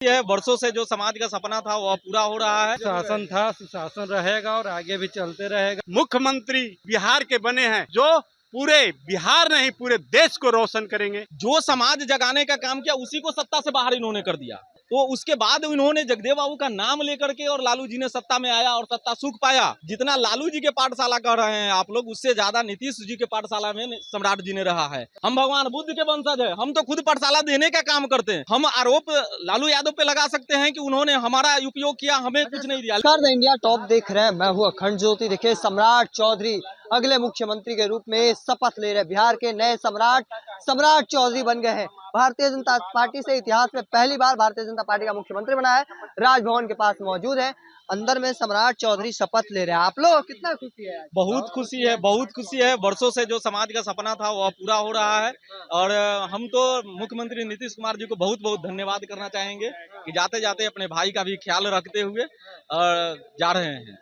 यह वर्षों से जो समाज का सपना था वह पूरा हो रहा है। शासन था, सुशासन रहेगा और आगे भी चलते रहेगा। मुख्यमंत्री बिहार के बने हैं जो पूरे बिहार नहीं पूरे देश को रोशन करेंगे। जो समाज जगाने का काम किया उसी को सत्ता से बाहर इन्होंने कर दिया। तो उसके बाद इन्होंने जगदेव बाबू का नाम लेकर के और लालू जी ने सत्ता में आया और सत्ता सुख पाया। जितना लालू जी के पाठशाला कह रहे हैं आप लोग, उससे ज्यादा नीतीश जी के पाठशाला में सम्राट जी ने रहा है। हम भगवान बुद्ध के वंशज है, हम तो खुद पाठशाला देने का काम करते हैं। हम आरोप लालू यादव पे लगा सकते हैं कि उन्होंने हमारा उपयोग किया, हमें कुछ नहीं दिया। नमस्कार, इंडिया टॉप देख रहे हैं, मैं हूँ अखंड ज्योति। देखिए, सम्राट चौधरी अगले मुख्यमंत्री के रूप में शपथ ले रहे। बिहार के नए सम्राट चौधरी बन गए हैं। भारतीय जनता पार्टी से इतिहास में पहली बार भारतीय जनता पार्टी का मुख्यमंत्री बना है। राजभवन के पास मौजूद है, अंदर में सम्राट चौधरी शपथ ले रहे हैं। आप लोग कितना खुशी है? बहुत खुशी है, बहुत खुशी है। वर्षों से जो समाज का सपना था वह पूरा हो रहा है। और हम तो मुख्यमंत्री नीतीश कुमार जी को बहुत बहुत धन्यवाद करना चाहेंगे कि जाते जाते अपने भाई का भी ख्याल रखते हुए जा रहे हैं।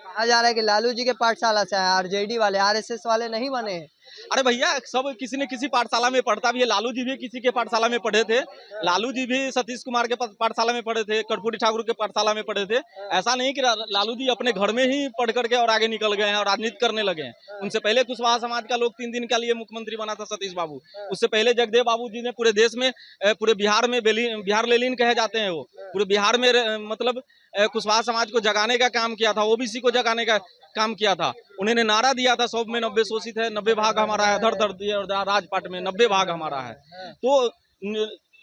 कहा जा रहा है कि लालू जी के पाठशाला से आरजेडी वाले, आरएसएस वाले नहीं बने हैं। अरे भैया, सब किसी न किसी पाठशाला में पढ़ता भी है। लालू जी भी किसी के पाठशाला में पढ़े थे। लालू जी भी सतीश कुमार के पाठशाला में पढ़े थे, कर्पूरी ठाकुर के पाठशाला में पढ़े थे। ऐसा नहीं कि लालू जी अपने घर में ही पढ़ करके और आगे निकल गए हैं और राजनीति करने लगे हैं। उनसे पहले कुशवाहा समाज का लोग 3 दिन के लिए मुख्यमंत्री बना था सतीश बाबू। उससे पहले जगदेव बाबू जी ने पूरे देश में, पूरे बिहार में बिहार लेलिन कहे जाते हैं, वो पूरे बिहार में मतलब कुशवाहा समाज को जगाने का काम किया था, ओबीसी को जगाने का काम किया था। उन्होंने नारा दिया था 100 में 90 शोषित है, 90 भाग हमारा है, धर धर दिए और राजपाट में 90 भाग हमारा है। तो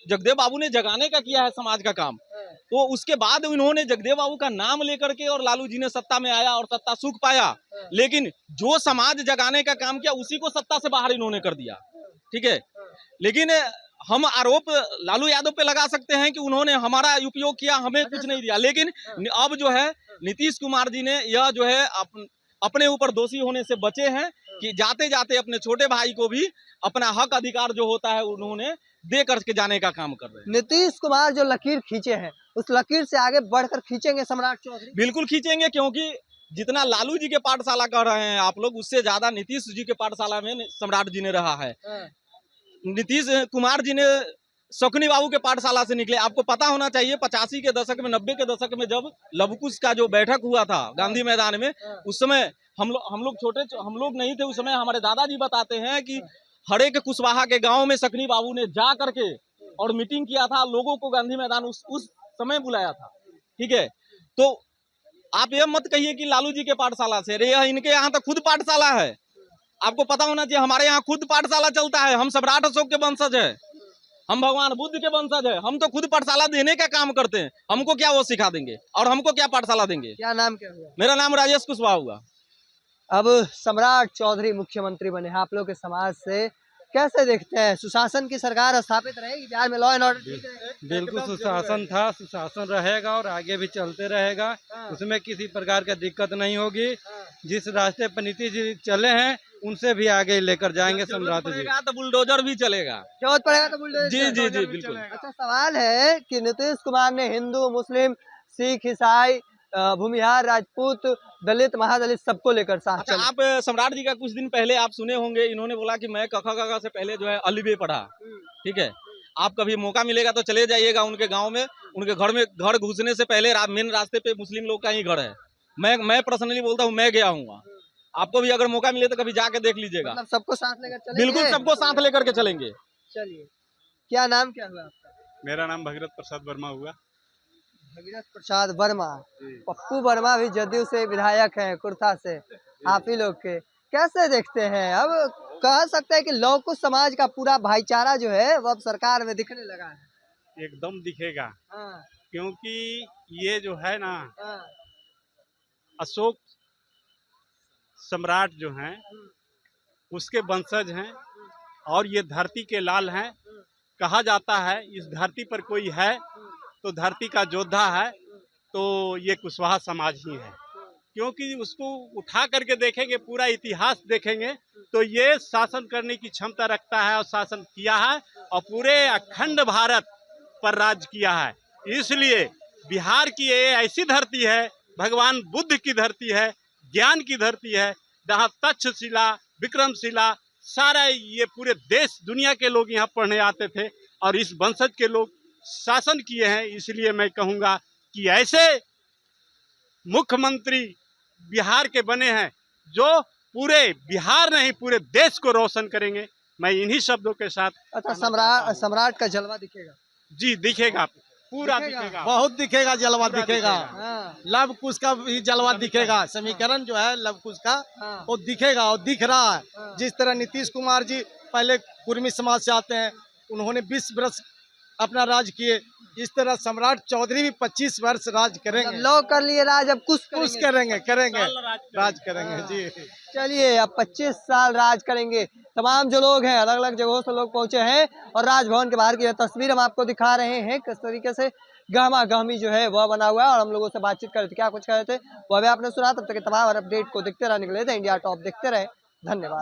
जगदेव बाबू ने जगाने का किया है समाज का काम। तो उसके बाद इन्होंने जगदेव बाबू का नाम लेकर के और लालू जी ने सत्ता में आया और सत्ता सुख पाया। लेकिन जो समाज जगाने का काम किया उसी को सत्ता से बाहर इन्होंने कर दिया। ठीक है, लेकिन हम आरोप लालू यादव पे लगा सकते हैं कि उन्होंने हमारा उपयोग किया, हमें कुछ नहीं दिया। लेकिन अब जो है नीतीश कुमार जी ने यह जो है अपने ऊपर दोषी होने से बचे हैं कि जाते जाते अपने छोटे भाई को भी अपना हक अधिकार जो होता है उन्होंने दे करके जाने का काम कर रहे हैं। नीतीश कुमार जो लकीर खींचे हैं, उस लकीर से आगे बढ़कर खींचेंगे सम्राट चौधरी? बिल्कुल खींचेंगे, क्योंकि जितना लालू जी के पाठशाला कह रहे हैं आप लोग, उससे ज्यादा नीतीश जी के पाठशाला में सम्राट जी ने रहा है। नीतीश कुमार जी ने शकुनी बाबू के पाठशाला से निकले। आपको पता होना चाहिए 85 के दशक में, 90 के दशक में जब लवकुश का जो बैठक हुआ था गांधी मैदान में, उस समय हम लोग नहीं थे। उस समय हमारे दादाजी बताते हैं कि हरे के कुशवाहा के गांव में शकुनी बाबू ने जा करके और मीटिंग किया था, लोगों को गांधी मैदान उस समय बुलाया था। ठीक है, तो आप ये मत कहिए कि लालू जी के पाठशाला से, अरे इनके यहाँ तो खुद पाठशाला है। आपको पता होना चाहिए, हमारे यहाँ खुद पाठशाला चलता है। हम सम्राट अशोक के वंशज है, हम भगवान बुद्ध के वंशज है। हम तो खुद पाठशाला देने का काम करते हैं। हमको क्या वो सिखा देंगे और हमको क्या पाठशाला देंगे? क्या नाम क्या हुआ? मेरा नाम राजेश कुशवाहा हुआ। अब सम्राट चौधरी मुख्यमंत्री बने हैं। आप लोग के समाज से कैसे देखते हैं? सुशासन की सरकार स्थापित रहेगी बिहार में? लॉ एंड ऑर्डर ठीक रहेगा? बिल्कुल सुशासन था, सुशासन रहेगा और आगे भी चलते रहेगा। उसमें किसी प्रकार का दिक्कत नहीं होगी। जिस रास्ते पर नीतीश जी चले हैं उनसे भी आगे लेकर जाएंगे सम्राट जी। तो बुलडोजर भी चलेगा, जरूरत पड़ेगा तो बुलडोजर। जी जी जी बिल्कुल। अच्छा, सवाल है कि नीतीश कुमार ने हिंदू, मुस्लिम, सिख, ईसाई, भूमिहार, राजपूत, दलित, महादलित सबको लेकर साथ अच्छा, चले। आप सम्राट जी का कुछ दिन पहले आप सुने होंगे, इन्होंने बोला कि मैं कखा गगा से पहले जो है अलिबे पढ़ा। ठीक है, आप कभी मौका मिलेगा तो चले जाइएगा उनके गांव में। उनके घर में, घर घुसने से पहले मेन रास्ते पे मुस्लिम लोग का ही घर है। मैं पर्सनली बोलता हूँ, मैं गया हूँ। आपको भी अगर मौका मिले तो कभी जाके देख लीजिएगा। मतलब सबको साथ लेकर चलेंगे? बिल्कुल, सबको साथ लेकर के चलेंगे। चलिए, क्या नाम क्या हुआ आपका? मेरा नाम भगीरथ प्रसाद वर्मा हुआ। भगीरथ प्रसाद वर्मा। पप्पू वर्मा भी जदयू से विधायक हैं, कुर्था से, आप ही लोग के। कैसे देखते हैं? अब कह सकते हैं कि लौकुश समाज का पूरा भाईचारा जो है वो अब सरकार में दिखने लगा है। एकदम दिखेगा, हाँ, क्योंकि ये जो है ना, हाँ, अशोक सम्राट जो हैं उसके वंशज हैं और ये धरती के लाल हैं। कहा जाता है इस धरती पर कोई है तो धरती का योद्धा है, तो ये कुशवाहा समाज ही है। क्योंकि उसको उठा करके देखेंगे, पूरा इतिहास देखेंगे तो ये शासन करने की क्षमता रखता है और शासन किया है और पूरे अखंड भारत पर राज किया है। इसलिए बिहार की ये ऐसी धरती है, भगवान बुद्ध की धरती है, ज्ञान की धरती है, जहाँ तक्षशिला, विक्रमशिला, सारा ये पूरे देश दुनिया के लोग यहाँ पढ़ने आते थे और इस वंशज के लोग शासन किए हैं, इसलिए मैं कहूँगा कि ऐसे मुख्यमंत्री बिहार के बने हैं जो पूरे बिहार नहीं पूरे देश को रोशन करेंगे। मैं इन्हीं शब्दों के साथ अच्छा, सम्राट का जलवा दिखेगा। जी दिखेगा, पूरा दिखेगा, बहुत दिखेगा, जलवा दिखेगा। हाँ, लव कुश का भी जलवा दिखेगा। समीकरण जो है लव कुश का हाँ, वो दिखेगा और दिख रहा है। हाँ। जिस तरह नीतीश कुमार जी पहले कुर्मी समाज से आते हैं, उन्होंने 20 वर्ष अपना राज किए। इस तरह सम्राट चौधरी भी 25 वर्ष राज करेंगे। लो कर लिए राज, अब कुछ कुछ करेंगे। करेंगे राज करेंगे हाँ। जी। चलिए, अब 25 साल राज करेंगे। तमाम जो लोग हैं, अलग अलग जगहों से लोग पहुंचे हैं और राजभवन के बाहर की यह तस्वीर हम आपको दिखा रहे हैं। किस तरीके से गहमा गहमी जो है वह बना हुआ है और हम लोगों से बातचीत कर रहे थे, क्या कुछ कह रहे थे वो अभी आपने सुना। तब तक के तमाम अपडेट को देखते रहने के लिए इंडिया टॉप देखते रहे। धन्यवाद।